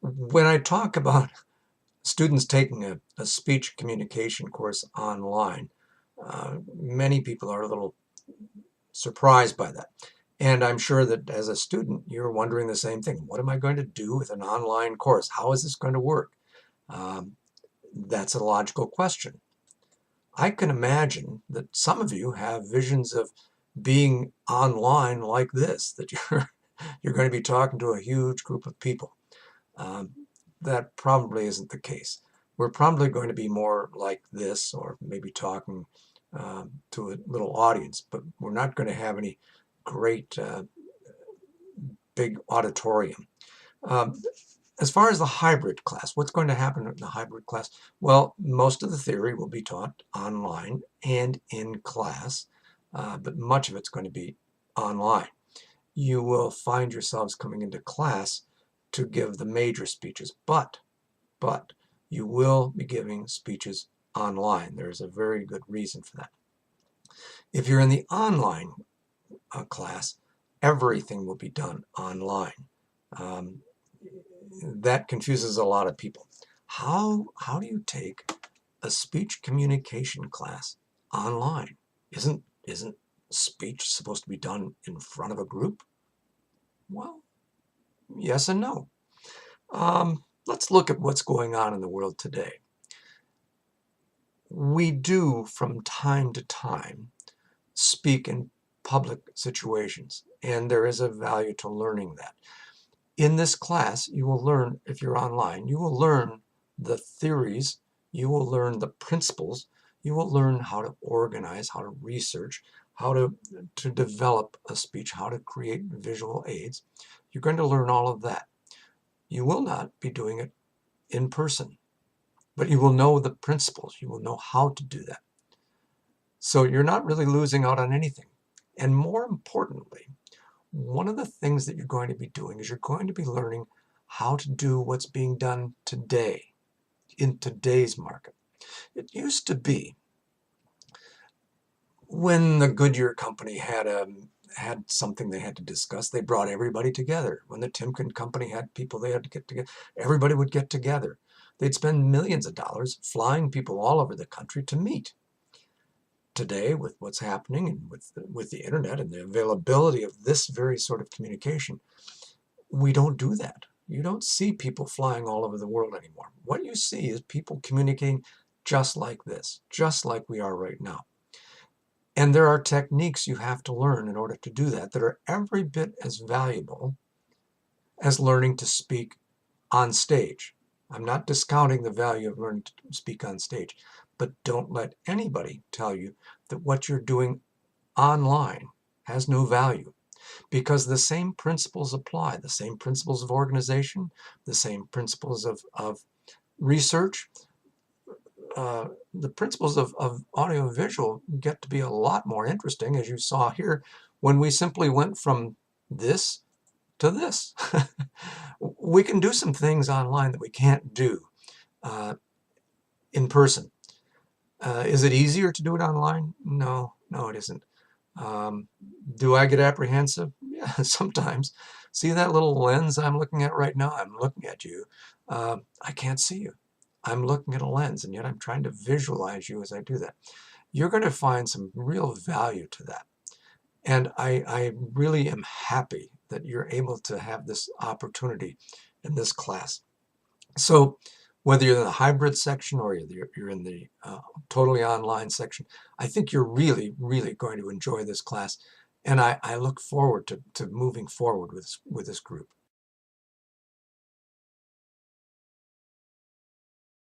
When I talk about students taking a speech communication course online, many people are a little surprised by that. And I'm sure that as a student, you're wondering the same thing. What am I going to do with an online course? How is this going to work? Um, that's a logical question. I can imagine that some of you have visions of being online like this, that you're going to be talking to a huge group of people. Um, that probably isn't the case. We're probably going to be more like this, or maybe talking to a little audience, but we're not going to have any great big auditorium. Um, as far as the hybrid class, what's going to happen in the hybrid class? Well, most of the theory will be taught online and in class, but much of it's going to be online. You will find yourselves coming into class to give the major speeches, but you will be giving speeches online. There's a very good reason for that. If you're in the online class, everything will be done online. Um, that confuses a lot of people. How do you take a speech communication class online? Isn't speech supposed to be done in front of a group? Well, yes and no. Let's look at what's going on in the world today. We do, from time to time, speak in public situations, and there is a value to learning that. In this class, you will learn, if you're online, you will learn the theories, you will learn the principles, you will learn how to organize, how to research, how to develop a speech, how to create visual aids. You're going to learn all of that. You will not be doing it in person, but you will know the principles. You will know how to do that. So you're not really losing out on anything. And more importantly, one of the things that you're going to be doing is you're going to be learning how to do what's being done today, in today's market. It used to be when the Goodyear company had something they had to discuss, they brought everybody together. When the Timken company had people they had to get together, everybody would get together. They'd spend millions of dollars flying people all over the country to meet. Today, with what's happening and with the internet and the availability of this very sort of communication, we don't do that. You don't see people flying all over the world anymore. What you see is people communicating just like this, just like we are right now. And there are techniques you have to learn in order to do that that are every bit as valuable as learning to speak on stage. I'm not discounting the value of learning to speak on stage, but don't let anybody tell you that what you're doing online has no value, because the same principles apply, the same principles of organization, the same principles of research. The principles of audio and visual get to be a lot more interesting, as you saw here, when we simply went from this to this. We can do some things online that we can't do uh, in person. Is it easier to do it online? No, no, it isn't. Um, do I get apprehensive? Yeah, sometimes. See that little lens I'm looking at right now? I'm looking at you. I can't see you. I'm looking at a lens, and yet I'm trying to visualize you as I do that. You're going to find some real value to that. And I really am happy that you're able to have this opportunity in this class. So whether you're in the hybrid section or you're in the totally online section, I think you're really, really going to enjoy this class. And I look forward to moving forward with this group.